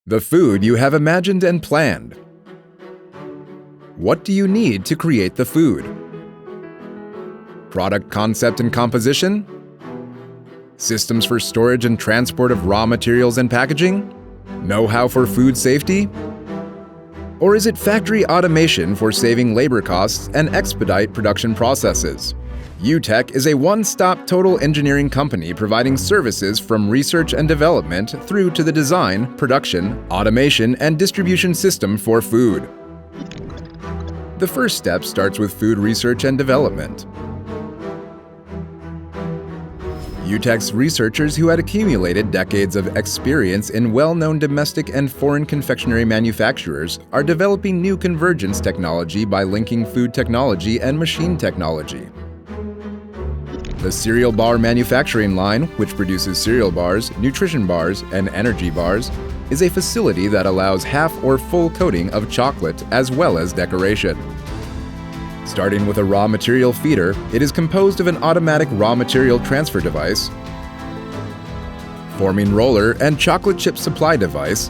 The food you have imagined and planned. What do you need to create the food? Product concept and composition? Systems for storage and transport of raw materials and packaging? Know-how for food safety? Or is it factory automation for saving labor costs and expedite production processes? U-TECH is a one-stop total engineering company providing services from research and development through to the design, production, automation, and distribution system for food. The first step starts with food research and development. U-TECH's researchers who had accumulated decades of experience in well-known domestic and foreign confectionery manufacturers are developing new convergence technology by linking food technology and machine technology. The cereal bar manufacturing line, which produces cereal bars, nutrition bars, and energy bars, is a facility that allows half or full coating of chocolate as well as decoration. Starting with a raw material feeder, it is composed of an automatic raw material transfer device, forming roller and chocolate chip supply device,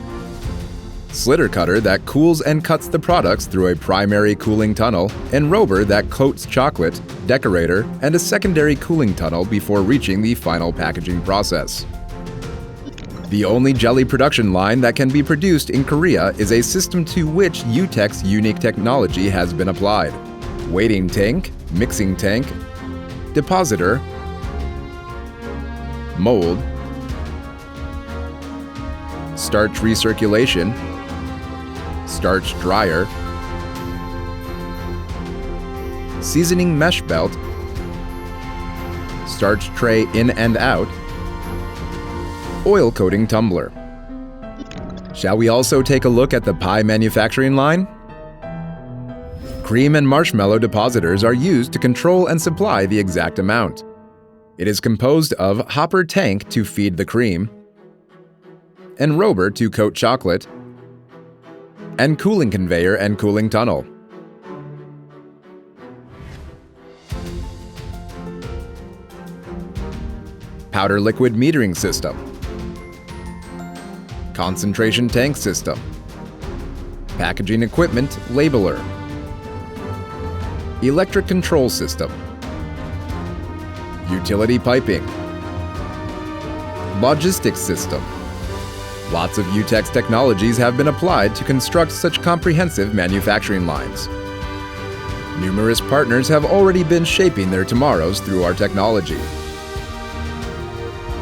slitter cutter that cools and cuts the products through a primary cooling tunnel, enrober that coats chocolate, decorator, and a secondary cooling tunnel before reaching the final packaging process. The only jelly production line that can be produced in Korea is a system to which U-TECH's unique technology has been applied. Waiting tank, mixing tank, depositor, mold, starch recirculation, starch dryer, seasoning mesh belt, starch tray in and out, oil coating tumbler. Shall we also take a look at the pie manufacturing line? Cream and marshmallow depositors are used to control and supply the exact amount. It is composed of hopper tank to feed the cream, enrober to coat chocolate, and cooling conveyor and cooling tunnel. Powder liquid metering system, concentration tank system, packaging equipment labeler, electric control system, utility piping, logistics system. Lots of U-TECH's technologies have been applied to construct such comprehensive manufacturing lines. Numerous partners have already been shaping their tomorrows through our technology.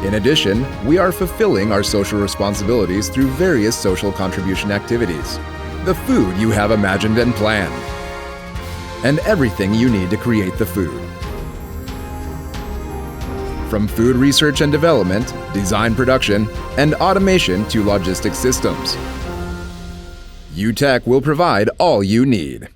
In addition, we are fulfilling our social responsibilities through various social contribution activities. The food you have imagined and planned, and everything you need to create the food. From food research and development, design production, and automation to logistics systems, U-TECH will provide all you need.